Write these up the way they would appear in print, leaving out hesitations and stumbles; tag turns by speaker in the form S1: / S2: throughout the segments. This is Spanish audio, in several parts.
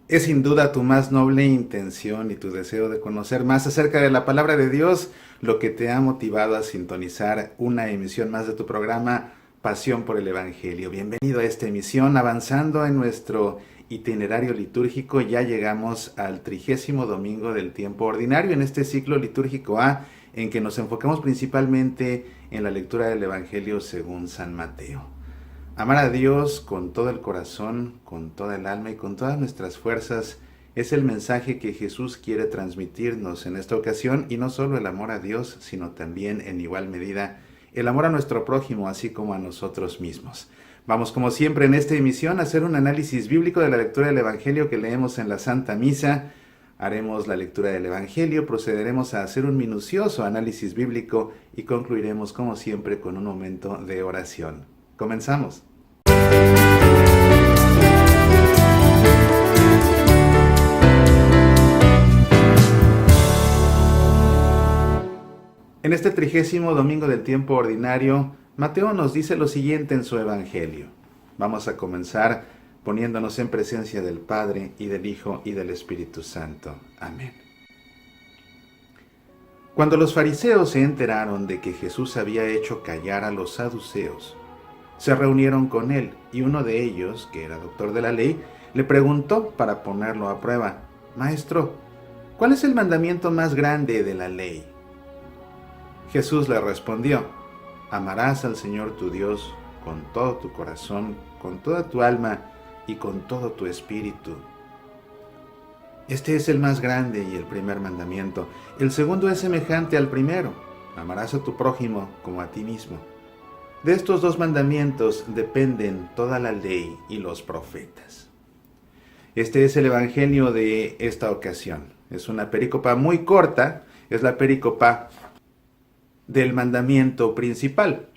S1: Es sin duda tu más noble intención y tu deseo de conocer más acerca de la palabra de Dios lo que te ha motivado a sintonizar una emisión más de tu programa Pasión por el Evangelio. Bienvenido a esta emisión. Avanzando en nuestro itinerario litúrgico, ya llegamos al 30º domingo del tiempo ordinario en este ciclo litúrgico A, en que nos enfocamos principalmente en la lectura del Evangelio según San Mateo. Amar a Dios con todo el corazón, con toda el alma y con todas nuestras fuerzas es el mensaje que Jesús quiere transmitirnos en esta ocasión, y no solo el amor a Dios, sino también en igual medida el amor a nuestro prójimo, así como a nosotros mismos. Vamos, como siempre en esta emisión, a hacer un análisis bíblico de la lectura del Evangelio que leemos en la Santa Misa. Haremos la lectura del Evangelio, procederemos a hacer un minucioso análisis bíblico y concluiremos, como siempre, con un momento de oración. Comenzamos. En este 30º domingo del tiempo ordinario, Mateo nos dice lo siguiente en su Evangelio. Vamos a comenzar poniéndonos en presencia del Padre, y del Hijo, y del Espíritu Santo. Amén. Cuando los fariseos se enteraron de que Jesús había hecho callar a los saduceos, se reunieron con él, y uno de ellos, que era doctor de la ley, le preguntó para ponerlo a prueba: Maestro, ¿cuál es el mandamiento más grande de la ley? Jesús le respondió: Amarás al Señor tu Dios con todo tu corazón, con toda tu alma y con todo tu espíritu. Este es el más grande y el primer mandamiento. El segundo es semejante al primero: amarás a tu prójimo como a ti mismo. De estos dos mandamientos dependen toda la ley y los profetas. Este es el Evangelio de esta ocasión. Es una perícopa muy corta, es la perícopa del mandamiento principal.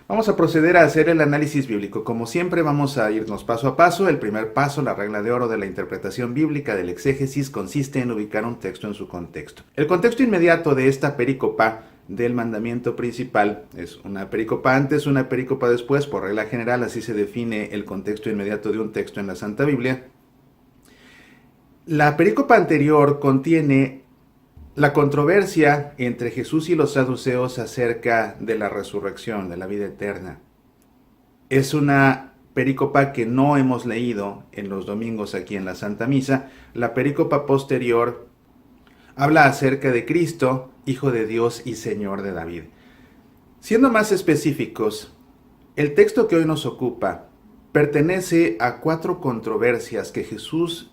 S1: Vamos a proceder a hacer el análisis bíblico. Como siempre, vamos a irnos paso a paso. El primer paso, la regla de oro de la interpretación bíblica del exégesis, consiste en ubicar un texto en su contexto. El contexto inmediato de esta perícopa del mandamiento principal es una perícopa antes, una perícopa después. Por regla general, así se define el contexto inmediato de un texto en la Santa Biblia. La perícopa anterior contiene la controversia entre Jesús y los saduceos acerca de la resurrección, de la vida eterna. Es una perícopa que no hemos leído en los domingos aquí en la Santa Misa. La perícopa posterior habla acerca de Cristo, Hijo de Dios y Señor de David. Siendo más específicos, el texto que hoy nos ocupa pertenece a 4 controversias que Jesús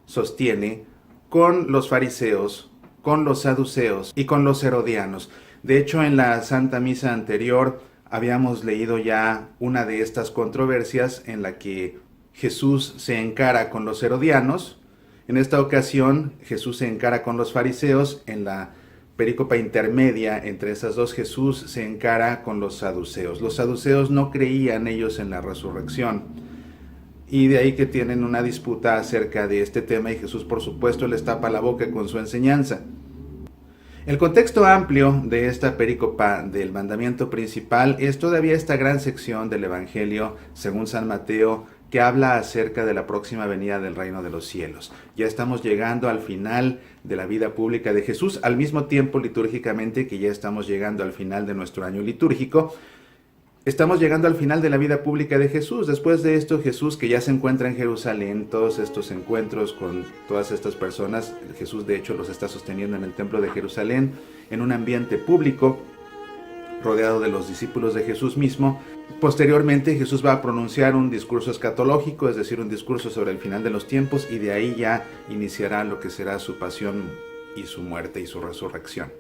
S1: sostiene con los fariseos, con los saduceos y con los herodianos. De hecho, en la Santa Misa anterior habíamos leído ya una de estas controversias en la que Jesús se encara con los herodianos. En esta ocasión, Jesús se encara con los fariseos. En la perícopa intermedia entre esas dos, Jesús se encara con los saduceos. Los saduceos no creían ellos en la resurrección, y de ahí que tienen una disputa acerca de este tema, y Jesús, por supuesto, les tapa la boca con su enseñanza. El contexto amplio de esta perícopa del mandamiento principal es todavía esta gran sección del Evangelio según San Mateo, que habla acerca de la próxima venida del reino de los cielos. Ya estamos llegando al final de la vida pública de Jesús, al mismo tiempo litúrgicamente que ya estamos llegando al final de nuestro año litúrgico. Estamos llegando al final de la vida pública de Jesús. Después de esto, Jesús, que ya se encuentra en Jerusalén, todos estos encuentros con todas estas personas, Jesús de hecho los está sosteniendo en el templo de Jerusalén, en un ambiente público, rodeado de los discípulos de Jesús mismo. Posteriormente, Jesús va a pronunciar un discurso escatológico, es decir, un discurso sobre el final de los tiempos, y de ahí ya iniciará lo que será su pasión y su muerte y su resurrección.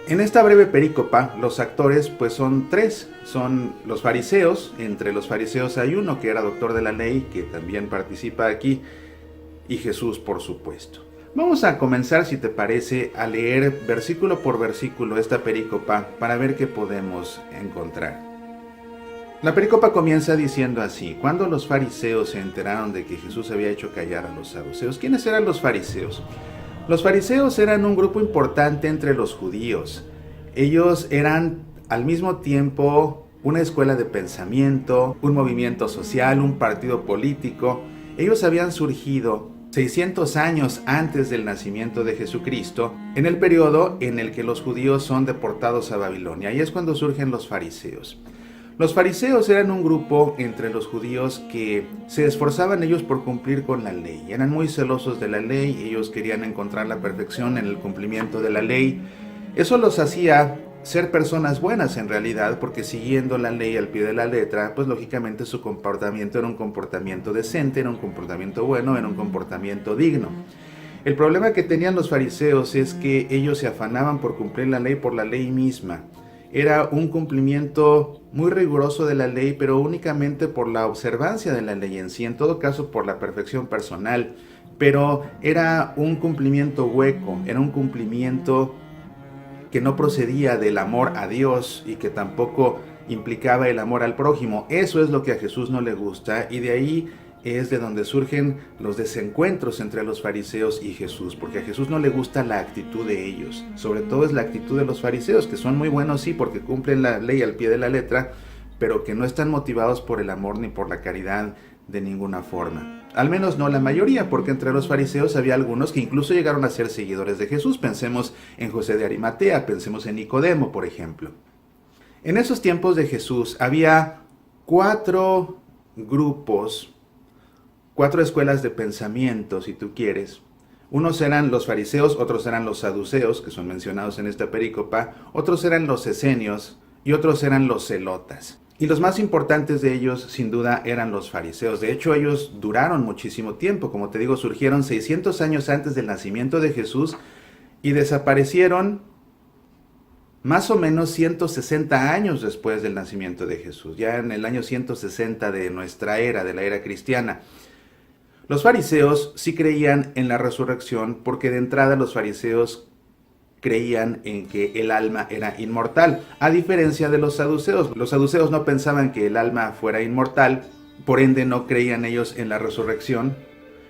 S1: En esta breve perícopa, los actores pues son 3, son los fariseos. Entre los fariseos hay uno que era doctor de la ley, que también participa aquí, y Jesús, por supuesto. Vamos a comenzar, si te parece, a leer versículo por versículo esta perícopa para ver qué podemos encontrar. La perícopa comienza diciendo así: cuando los fariseos se enteraron de que Jesús había hecho callar a los saduceos. ¿Quiénes eran los fariseos? Los fariseos eran un grupo importante entre los judíos. Ellos eran al mismo tiempo una escuela de pensamiento, un movimiento social, un partido político. Ellos habían surgido 600 años antes del nacimiento de Jesucristo, en el periodo en el que los judíos son deportados a Babilonia. Y es cuando surgen los fariseos. Los fariseos eran un grupo entre los judíos que se esforzaban ellos por cumplir con la ley. Eran muy celosos de la ley, ellos querían encontrar la perfección en el cumplimiento de la ley. Eso los hacía ser personas buenas en realidad, porque siguiendo la ley al pie de la letra, pues lógicamente su comportamiento era un comportamiento decente, era un comportamiento bueno, era un comportamiento digno. El problema que tenían los fariseos es que ellos se afanaban por cumplir la ley por la ley misma. Era un cumplimiento muy riguroso de la ley, pero únicamente por la observancia de la ley en sí, en todo caso por la perfección personal. Pero era un cumplimiento hueco, era un cumplimiento que no procedía del amor a Dios y que tampoco implicaba el amor al prójimo. Eso es lo que a Jesús no le gusta, y de ahí es de donde surgen los desencuentros entre los fariseos y Jesús, porque a Jesús no le gusta la actitud de ellos. Sobre todo es la actitud de los fariseos, que son muy buenos sí porque cumplen la ley al pie de la letra, pero que no están motivados por el amor ni por la caridad de ninguna forma. Al menos no la mayoría, porque entre los fariseos había algunos que incluso llegaron a ser seguidores de Jesús. Pensemos en José de Arimatea, pensemos en Nicodemo, por ejemplo. En esos tiempos de Jesús había 4 grupos, 4 escuelas de pensamiento, si tú quieres. Unos eran los fariseos, otros eran los saduceos, que son mencionados en esta perícopa, otros eran los esenios y otros eran los celotas. Y los más importantes de ellos, sin duda, eran los fariseos. De hecho, ellos duraron muchísimo tiempo. Como te digo, surgieron 600 años antes del nacimiento de Jesús y desaparecieron más o menos 160 años después del nacimiento de Jesús, ya en el año 160 de nuestra era, de la era cristiana. Los fariseos sí creían en la resurrección, porque de entrada los fariseos creían en que el alma era inmortal, a diferencia de los saduceos. Los saduceos no pensaban que el alma fuera inmortal, por ende no creían ellos en la resurrección,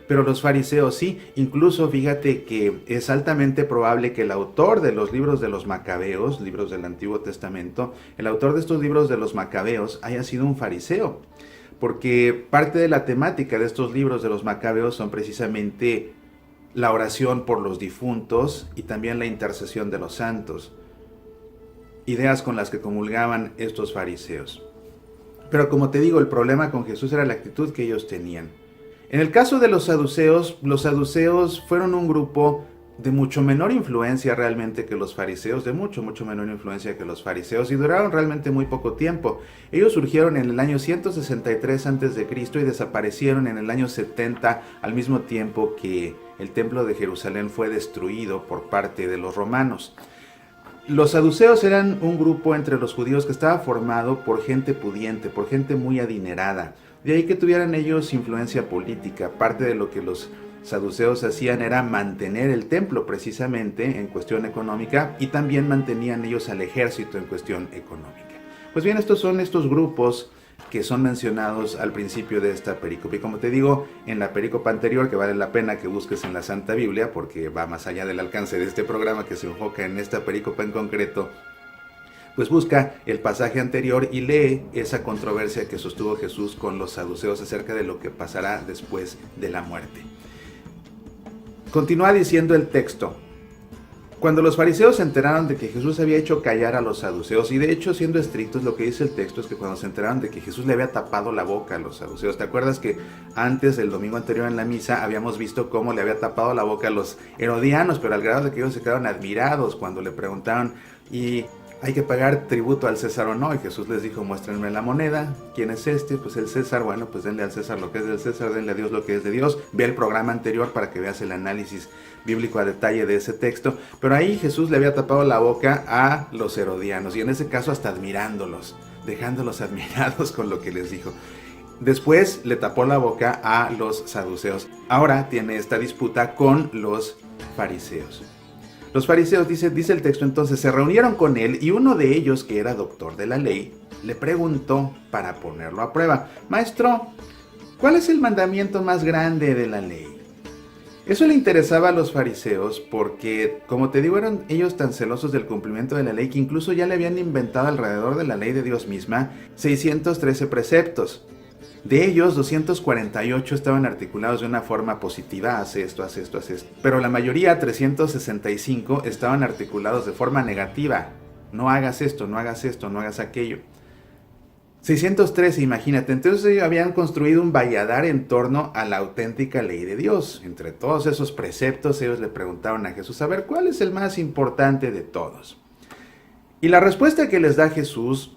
S1: pero los fariseos sí. Incluso fíjate que es altamente probable que el autor de los libros de los Macabeos, libros del Antiguo Testamento, el autor de estos libros de los Macabeos haya sido un fariseo, porque parte de la temática de estos libros de los Macabeos son precisamente la oración por los difuntos y también la intercesión de los santos, ideas con las que comulgaban estos fariseos. Pero como te digo, el problema con Jesús era la actitud que ellos tenían. En el caso de los saduceos fueron un grupo de mucho menor influencia realmente que los fariseos, de mucho menor influencia que los fariseos, y duraron realmente muy poco tiempo. Ellos surgieron en el año 163 a.C. y desaparecieron en el año 70, al mismo tiempo que el templo de Jerusalén fue destruido por parte de los romanos. Los saduceos eran un grupo entre los judíos que estaba formado por gente pudiente, por gente muy adinerada. De ahí que tuvieran ellos influencia política. Parte de lo que los saduceos hacían era mantener el templo precisamente en cuestión económica, y también mantenían ellos al ejército en cuestión económica. Pues bien, estos son estos grupos que son mencionados al principio de esta perícopa. Y como te digo, en la perícopa anterior, que vale la pena que busques en la Santa Biblia, porque va más allá del alcance de este programa que se enfoca en esta perícopa en concreto, pues busca el pasaje anterior y lee esa controversia que sostuvo Jesús con los saduceos acerca de lo que pasará después de la muerte. Continúa diciendo el texto: cuando los fariseos se enteraron de que Jesús había hecho callar a los saduceos, y de hecho, siendo estrictos, lo que dice el texto es que cuando se enteraron de que Jesús le había tapado la boca a los saduceos. ¿Te acuerdas que antes, el domingo anterior en la misa, habíamos visto cómo le había tapado la boca a los herodianos, pero al grado de que ellos se quedaron admirados cuando le preguntaron: ¿y hay que pagar tributo al César o no? Y Jesús les dijo: muéstrenme la moneda. ¿Quién es este? Pues el César. Bueno, pues denle al César lo que es del César, denle a Dios lo que es de Dios. Ve el programa anterior para que veas el análisis bíblico a detalle de ese texto. Pero ahí Jesús le había tapado la boca a los herodianos, y en ese caso hasta admirándolos, dejándolos admirados con lo que les dijo. Después le tapó la boca a los saduceos. Ahora tiene esta disputa con los fariseos. Los fariseos, dice el texto, entonces se reunieron con él, y uno de ellos, que era doctor de la ley, le preguntó para ponerlo a prueba: Maestro, ¿cuál es el mandamiento más grande de la ley? Eso le interesaba a los fariseos porque, como te digo, eran ellos tan celosos del cumplimiento de la ley que incluso ya le habían inventado alrededor de la ley de Dios misma 613 preceptos. De ellos, 248 estaban articulados de una forma positiva, haz esto, haz esto, haz esto. Pero la mayoría, 365, estaban articulados de forma negativa. No hagas esto, no hagas esto, no hagas aquello. 613, imagínate, entonces ellos habían construido un valladar en torno a la auténtica ley de Dios. Entre todos esos preceptos, ellos le preguntaron a Jesús, a ver, ¿cuál es el más importante de todos? Y la respuesta que les da Jesús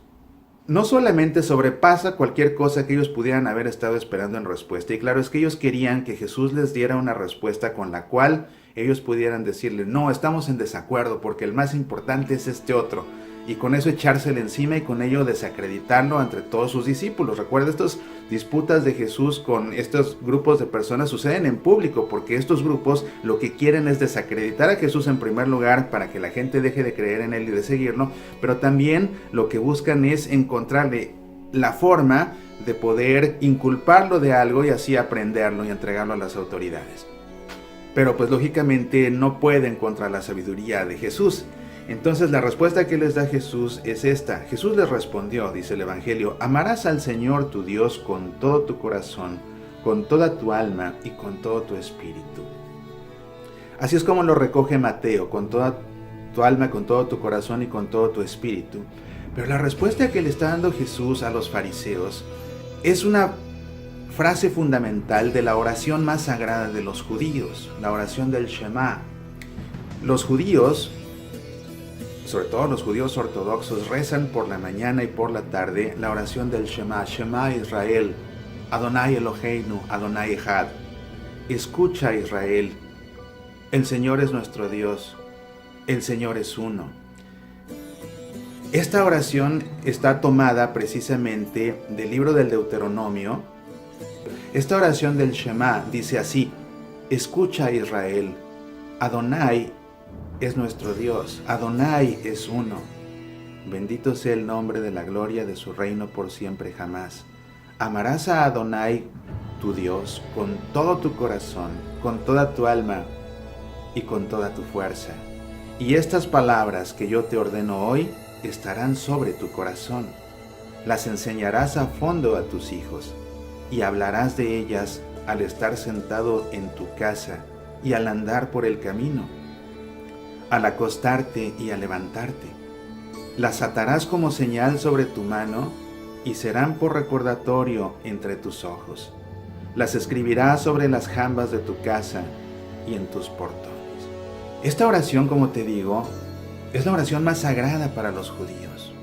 S1: no solamente sobrepasa cualquier cosa que ellos pudieran haber estado esperando en respuesta. Y claro, es que ellos querían que Jesús les diera una respuesta con la cual ellos pudieran decirle, no, estamos en desacuerdo porque el más importante es este otro. Y con eso echársele encima y con ello desacreditarlo entre todos sus discípulos. Recuerda, estas disputas de Jesús con estos grupos de personas suceden en público, porque estos grupos lo que quieren es desacreditar a Jesús en primer lugar para que la gente deje de creer en él y de seguirlo, pero también lo que buscan es encontrarle la forma de poder inculparlo de algo y así aprenderlo y entregarlo a las autoridades. Pero pues lógicamente no pueden contra la sabiduría de Jesús. Entonces la respuesta que les da Jesús es esta. Jesús les respondió, dice el Evangelio, amarás al Señor tu Dios con todo tu corazón, con toda tu alma y con todo tu espíritu. Así es como lo recoge Mateo, con toda tu alma, con todo tu corazón y con todo tu espíritu. Pero la respuesta que le está dando Jesús a los fariseos es una frase fundamental de la oración más sagrada de los judíos, la oración del Shema. Los judíos, sobre todo los judíos ortodoxos, rezan por la mañana y por la tarde la oración del Shema. Shema Israel, Adonai Eloheinu, Adonai Echad. Escucha Israel, el Señor es nuestro Dios, el Señor es uno. Esta oración está tomada precisamente del libro del Deuteronomio. Esta oración del Shema dice así, escucha Israel, Adonai es nuestro Dios, Adonai es uno. Bendito sea el nombre de la gloria de su reino por siempre jamás. Amarás a Adonai, tu Dios, con todo tu corazón, con toda tu alma y con toda tu fuerza. Y estas palabras que yo te ordeno hoy estarán sobre tu corazón. Las enseñarás a fondo a tus hijos y hablarás de ellas al estar sentado en tu casa y al andar por el camino, al acostarte y al levantarte. Las atarás como señal sobre tu mano y serán por recordatorio entre tus ojos. Las escribirás sobre las jambas de tu casa y en tus portones. Esta oración, como te digo, es la oración más sagrada para los judíos.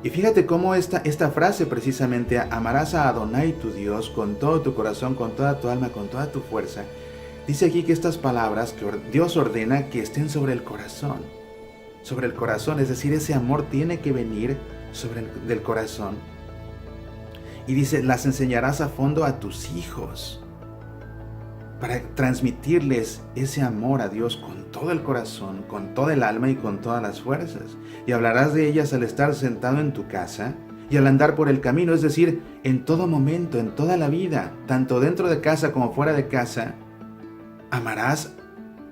S1: Y fíjate cómo esta frase precisamente, amarás a Adonai tu Dios con todo tu corazón, con toda tu alma, con toda tu fuerza, dice aquí que estas palabras que Dios ordena que estén sobre el corazón. Sobre el corazón, es decir, ese amor tiene que venir del corazón. Y dice, las enseñarás a fondo a tus hijos para transmitirles ese amor a Dios con todo el corazón, con toda el alma y con todas las fuerzas. Y hablarás de ellas al estar sentado en tu casa y al andar por el camino, es decir, en todo momento, en toda la vida, tanto dentro de casa como fuera de casa. Amarás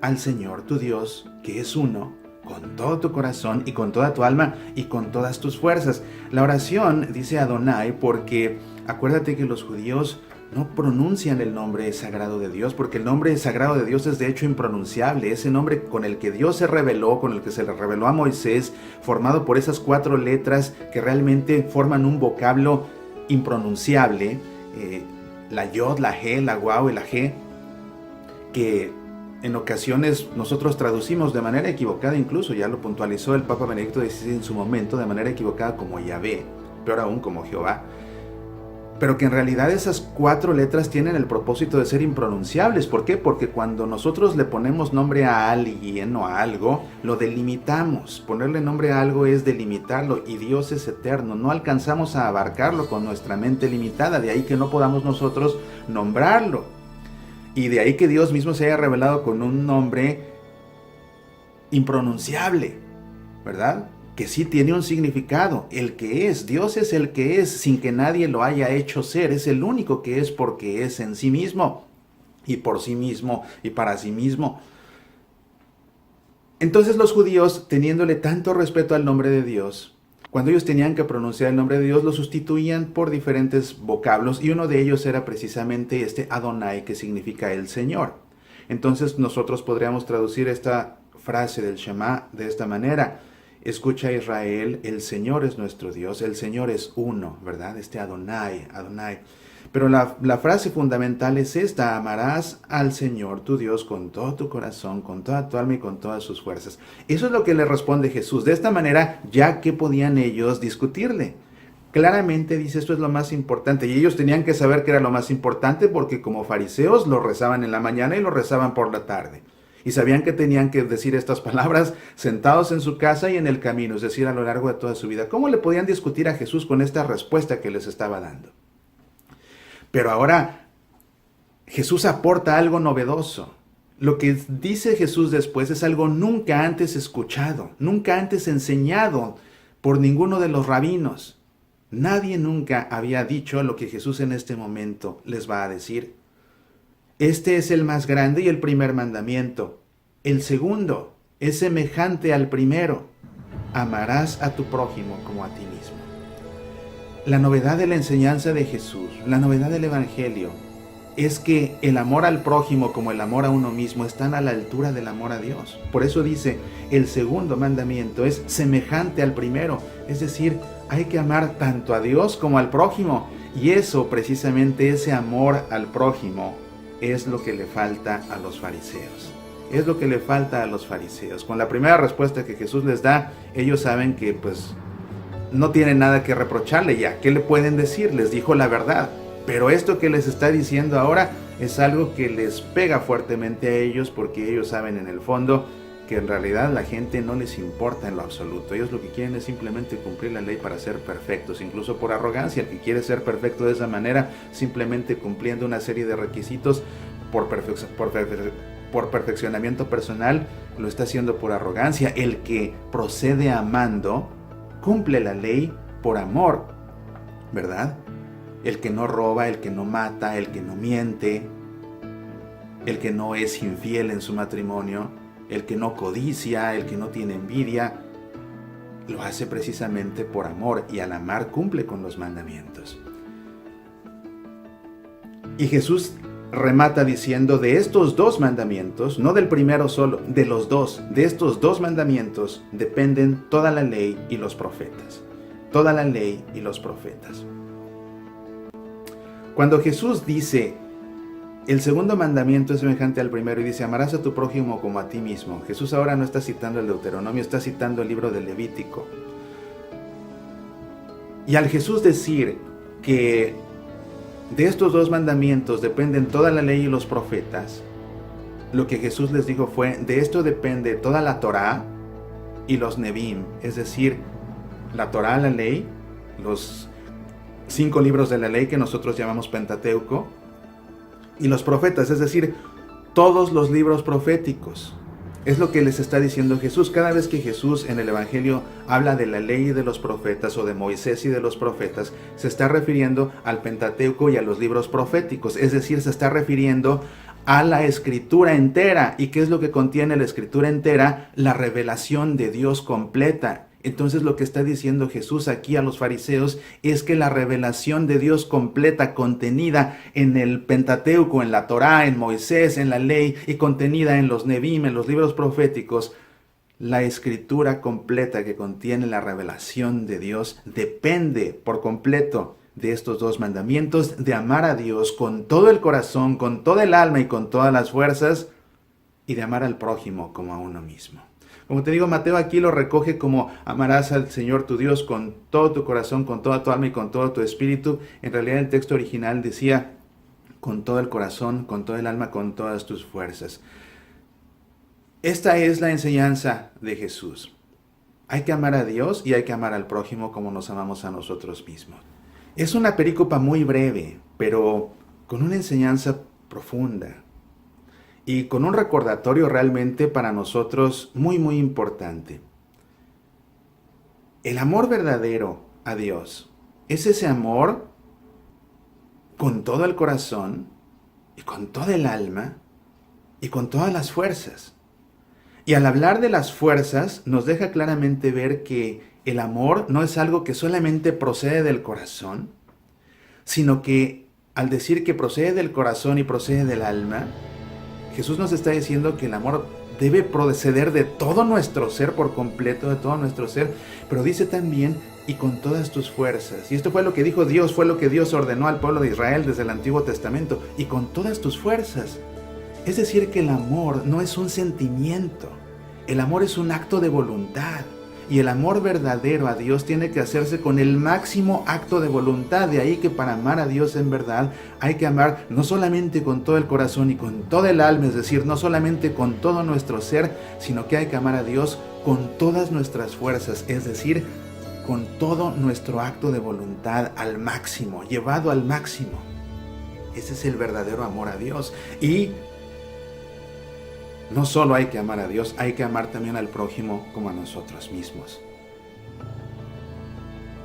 S1: al Señor tu Dios, que es uno, con todo tu corazón y con toda tu alma y con todas tus fuerzas. La oración dice Adonai porque acuérdate que los judíos no pronuncian el nombre sagrado de Dios, porque el nombre sagrado de Dios es de hecho impronunciable. Ese nombre con el que Dios se reveló, con el que se le reveló a Moisés, formado por esas 4 letras que realmente forman un vocablo impronunciable, la Yod, la He, la Waw y la He, que en ocasiones nosotros traducimos de manera equivocada, incluso ya lo puntualizó el Papa Benedicto XVI en su momento, de manera equivocada como Yahvé, peor aún como Jehová, pero que en realidad esas 4 letras tienen el propósito de ser impronunciables. ¿Por qué? Porque cuando nosotros le ponemos nombre a alguien o a algo, lo delimitamos. Ponerle nombre a algo es delimitarlo, y Dios es eterno, no alcanzamos a abarcarlo con nuestra mente limitada, de ahí que no podamos nosotros nombrarlo. Y de ahí que Dios mismo se haya revelado con un nombre impronunciable, ¿verdad? Que sí tiene un significado, el que es. Dios es el que es sin que nadie lo haya hecho ser. Es el único que es porque es en sí mismo y por sí mismo y para sí mismo. Entonces los judíos, teniéndole tanto respeto al nombre de Dios, cuando ellos tenían que pronunciar el nombre de Dios, lo sustituían por diferentes vocablos y uno de ellos era precisamente este Adonai, que significa el Señor. Entonces nosotros podríamos traducir esta frase del Shema de esta manera: escucha Israel, el Señor es nuestro Dios, el Señor es uno, ¿verdad? Este Adonai, Adonai. Pero la frase fundamental es esta: amarás al Señor tu Dios con todo tu corazón, con toda tu alma y con todas sus fuerzas. Eso es lo que le responde Jesús. De esta manera, ya que podían ellos discutirle. Claramente dice, esto es lo más importante. Y ellos tenían que saber que era lo más importante porque como fariseos lo rezaban en la mañana y lo rezaban por la tarde. Y sabían que tenían que decir estas palabras sentados en su casa y en el camino, es decir, a lo largo de toda su vida. ¿Cómo le podían discutir a Jesús con esta respuesta que les estaba dando? Pero ahora Jesús aporta algo novedoso. Lo que dice Jesús después es algo nunca antes escuchado, nunca antes enseñado por ninguno de los rabinos. Nadie nunca había dicho lo que Jesús en este momento les va a decir. Este es el más grande y el primer mandamiento. El segundo es semejante al primero: amarás a tu prójimo como a ti mismo. La novedad de la enseñanza de Jesús, la novedad del Evangelio, es que el amor al prójimo como el amor a uno mismo están a la altura del amor a Dios. Por eso dice, el segundo mandamiento es semejante al primero. Es decir, hay que amar tanto a Dios como al prójimo. Y eso, precisamente ese amor al prójimo, es lo que le falta a los fariseos. Es lo que le falta a los fariseos. Con la primera respuesta que Jesús les da, ellos saben que no tienen nada que reprocharle ya. ¿Qué le pueden decir? Les dijo la verdad. Pero esto que les está diciendo ahora es algo que les pega fuertemente a ellos, porque ellos saben en el fondo que en realidad la gente no les importa en lo absoluto. Ellos lo que quieren es simplemente cumplir la ley para ser perfectos, incluso por arrogancia. El que quiere ser perfecto de esa manera, simplemente cumpliendo una serie de requisitos por perfeccionamiento personal, lo está haciendo por arrogancia. El que procede amando, cumple la ley por amor, ¿verdad? El que no roba, el que no mata, el que no miente, el que no es infiel en su matrimonio, el que no codicia, el que no tiene envidia, lo hace precisamente por amor, y al amar cumple con los mandamientos. Y Jesús remata diciendo, de estos dos mandamientos, no del primero solo, de los dos, de estos dos mandamientos dependen toda la ley y los profetas. Toda la ley y los profetas. Cuando Jesús dice, el segundo mandamiento es semejante al primero, y dice, amarás a tu prójimo como a ti mismo, Jesús ahora no está citando el Deuteronomio, está citando el libro del Levítico. Y al Jesús decir que de estos dos mandamientos dependen toda la ley y los profetas, lo que Jesús les dijo fue, de esto depende toda la Torá y los Nebim, es decir, la Torá, la ley, los 5 libros de la ley que nosotros llamamos Pentateuco, y los profetas, es decir, todos los libros proféticos. Es lo que les está diciendo Jesús. Cada vez que Jesús en el Evangelio habla de la ley y de los profetas, o de Moisés y de los profetas, se está refiriendo al Pentateuco y a los libros proféticos, es decir, se está refiriendo a la Escritura entera. ¿Y qué es lo que contiene la Escritura entera? La revelación de Dios completa. Entonces lo que está diciendo Jesús aquí a los fariseos es que la revelación de Dios completa, contenida en el Pentateuco, en la Torá, en Moisés, en la ley, y contenida en los Nebim, en los libros proféticos, la escritura completa que contiene la revelación de Dios depende por completo de estos dos mandamientos, de amar a Dios con todo el corazón, con toda el alma y con todas las fuerzas, y de amar al prójimo como a uno mismo. Como te digo, Mateo aquí lo recoge como amarás al Señor tu Dios con todo tu corazón, con toda tu alma y con todo tu espíritu. En realidad el texto original decía con todo el corazón, con todo el alma, con todas tus fuerzas. Esta es la enseñanza de Jesús. Hay que amar a Dios y hay que amar al prójimo como nos amamos a nosotros mismos. Es una perícopa muy breve, pero con una enseñanza profunda. Y con un recordatorio realmente para nosotros muy, muy importante. El amor verdadero a Dios es ese amor con todo el corazón y con toda el alma y con todas las fuerzas. Y al hablar de las fuerzas, nos deja claramente ver que el amor no es algo que solamente procede del corazón, sino que al decir que procede del corazón y procede del alma, Jesús nos está diciendo que el amor debe proceder de todo nuestro ser por completo, de todo nuestro ser, pero dice también y con todas tus fuerzas. Y esto fue lo que dijo Dios, fue lo que Dios ordenó al pueblo de Israel desde el Antiguo Testamento, y con todas tus fuerzas. Es decir, que el amor no es un sentimiento, el amor es un acto de voluntad. Y el amor verdadero a Dios tiene que hacerse con el máximo acto de voluntad. De ahí que para amar a Dios en verdad hay que amar no solamente con todo el corazón y con todo el alma, es decir, no solamente con todo nuestro ser, sino que hay que amar a Dios con todas nuestras fuerzas, es decir, con todo nuestro acto de voluntad al máximo, llevado al máximo. Ese es el verdadero amor a Dios. Y no solo hay que amar a Dios, hay que amar también al prójimo como a nosotros mismos.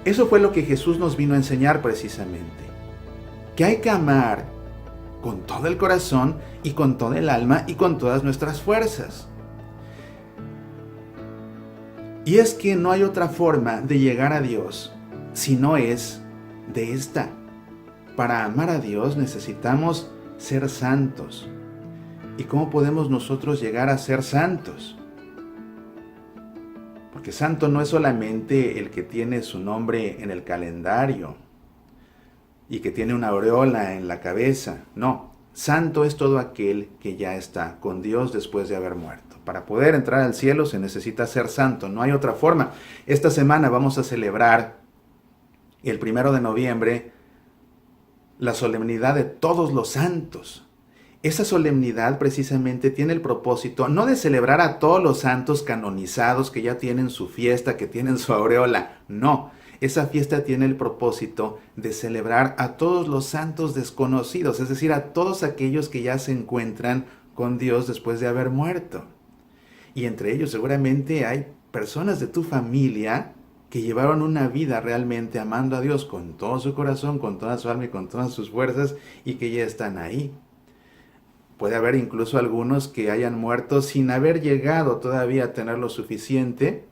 S1: Eso fue lo que Jesús nos vino a enseñar precisamente. Que hay que amar con todo el corazón y con toda el alma y con todas nuestras fuerzas. Y es que no hay otra forma de llegar a Dios si no es de esta. Para amar a Dios necesitamos ser santos. ¿Y cómo podemos nosotros llegar a ser santos? Porque santo no es solamente el que tiene su nombre en el calendario y que tiene una aureola en la cabeza. No, santo es todo aquel que ya está con Dios después de haber muerto. Para poder entrar al cielo se necesita ser santo, no hay otra forma. Esta semana vamos a celebrar el 1 de noviembre la solemnidad de todos los santos. Esa solemnidad precisamente tiene el propósito no de celebrar a todos los santos canonizados que ya tienen su fiesta, que tienen su aureola. No, esa fiesta tiene el propósito de celebrar a todos los santos desconocidos, es decir, a todos aquellos que ya se encuentran con Dios después de haber muerto. Y entre ellos seguramente hay personas de tu familia que llevaron una vida realmente amando a Dios con todo su corazón, con toda su alma y con todas sus fuerzas y que ya están ahí. Puede haber incluso algunos que hayan muerto sin haber llegado todavía a tener lo suficiente,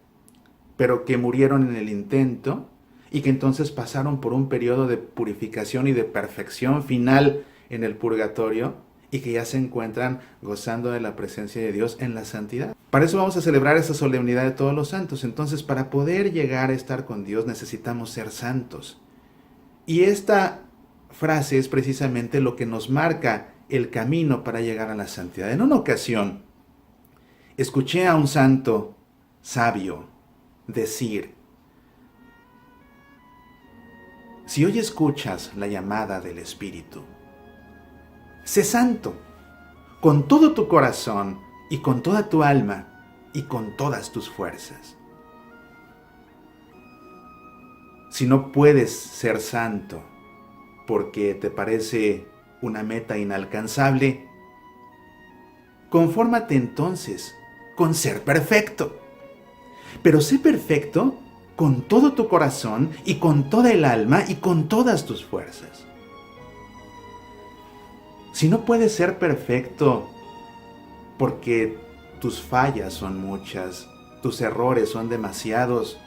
S1: pero que murieron en el intento y que entonces pasaron por un periodo de purificación y de perfección final en el purgatorio y que ya se encuentran gozando de la presencia de Dios en la santidad. Para eso vamos a celebrar esa solemnidad de todos los santos. Entonces, para poder llegar a estar con Dios necesitamos ser santos. Y esta frase es precisamente lo que nos marca el camino para llegar a la santidad. En una ocasión, escuché a un santo sabio decir: si hoy escuchas la llamada del Espíritu, sé santo, con todo tu corazón y con toda tu alma y con todas tus fuerzas. Si no puedes ser santo porque te parece una meta inalcanzable, confórmate entonces con ser perfecto. Pero sé perfecto con todo tu corazón y con toda el alma y con todas tus fuerzas. Si no puedes ser perfecto porque tus fallas son muchas, tus errores son demasiados,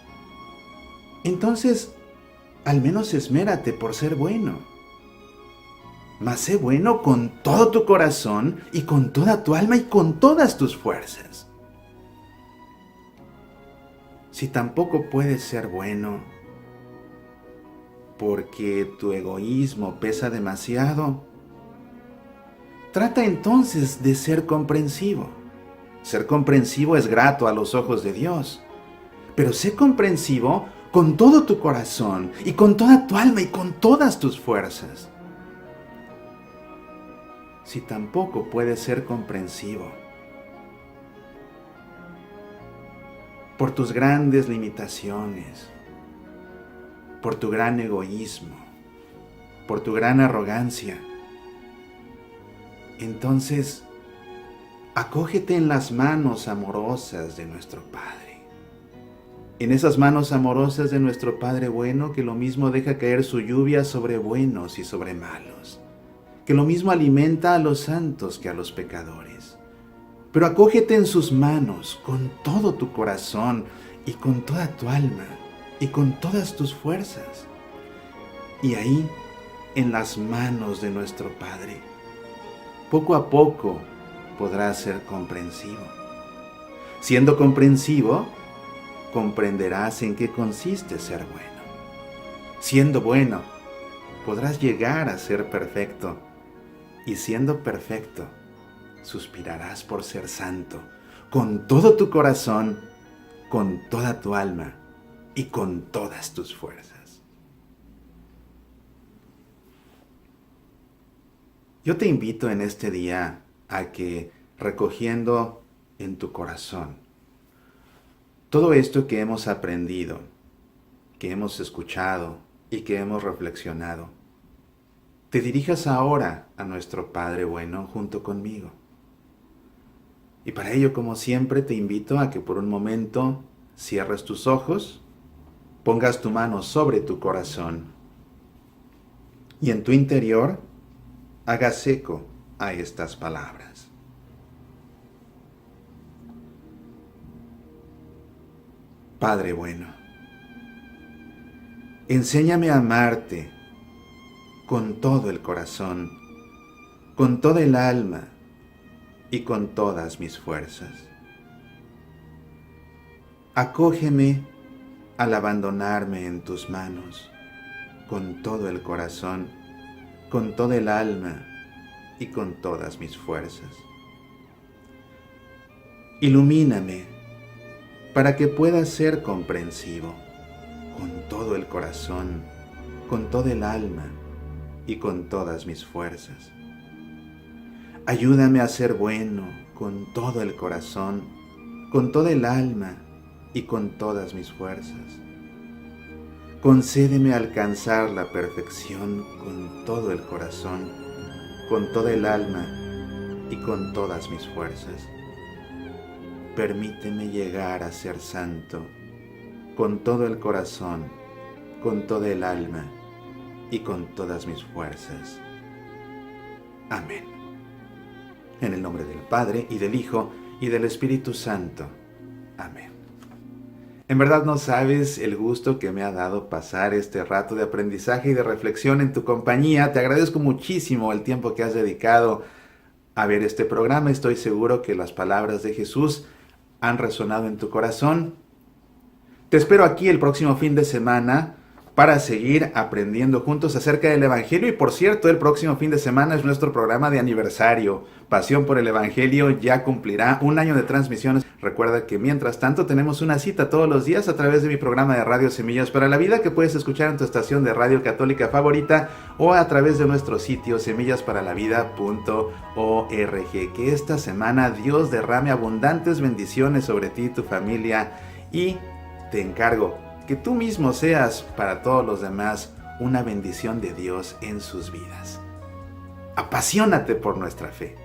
S1: entonces al menos esmérate por ser bueno. Mas sé bueno con todo tu corazón y con toda tu alma y con todas tus fuerzas. Si tampoco puedes ser bueno porque tu egoísmo pesa demasiado, trata entonces de ser comprensivo. Ser comprensivo es grato a los ojos de Dios, pero sé comprensivo con todo tu corazón y con toda tu alma y con todas tus fuerzas. Si tampoco puedes ser comprensivo por tus grandes limitaciones, por tu gran egoísmo, por tu gran arrogancia, entonces acógete en las manos amorosas de nuestro Padre. En esas manos amorosas de nuestro Padre bueno, que lo mismo deja caer su lluvia sobre buenos y sobre malos, que lo mismo alimenta a los santos que a los pecadores. pero acógete en sus manos con todo tu corazón y con toda tu alma y con todas tus fuerzas. Y ahí, en las manos de nuestro Padre, poco a poco podrás ser comprensivo. Siendo comprensivo, comprenderás en qué consiste ser bueno. Siendo bueno, podrás llegar a ser perfecto. Y siendo perfecto, suspirarás por ser santo, con todo tu corazón, con toda tu alma y con todas tus fuerzas. Yo te invito en este día a que, recogiendo en tu corazón todo esto que hemos aprendido, que hemos escuchado y que hemos reflexionado, te dirijas ahora a nuestro Padre bueno junto conmigo. Y para ello, como siempre, te invito a que por un momento cierres tus ojos, pongas tu mano sobre tu corazón y en tu interior hagas eco a estas palabras. Padre bueno, enséñame a amarte con todo el corazón, con toda el alma y con todas mis fuerzas. Acógeme al abandonarme en tus manos, con todo el corazón, con toda el alma y con todas mis fuerzas. Ilumíname para que pueda ser comprensivo, con todo el corazón, con toda el alma y con todas mis fuerzas. Ayúdame a ser bueno con todo el corazón, con toda el alma y con todas mis fuerzas. Concédeme alcanzar la perfección con todo el corazón, con toda el alma y con todas mis fuerzas. Permíteme llegar a ser santo con todo el corazón, con toda el alma y con todas mis fuerzas. Amén. En el nombre del Padre, y del Hijo, y del Espíritu Santo. Amén. En verdad no sabes el gusto que me ha dado pasar este rato de aprendizaje y de reflexión en tu compañía. Te agradezco muchísimo el tiempo que has dedicado a ver este programa. Estoy seguro que las palabras de Jesús han resonado en tu corazón. Te espero aquí el próximo fin de semana para seguir aprendiendo juntos acerca del Evangelio. Y por cierto, el próximo fin de semana es nuestro programa de aniversario. Pasión por el Evangelio ya cumplirá 1 año de transmisiones. Recuerda que mientras tanto tenemos una cita todos los días a través de mi programa de radio Semillas para la Vida, que puedes escuchar en tu estación de radio católica favorita o a través de nuestro sitio semillasparalavida.org. Que esta semana Dios derrame abundantes bendiciones sobre ti y tu familia, y te encargo que tú mismo seas para todos los demás una bendición de Dios en sus vidas. Apasionate por nuestra fe.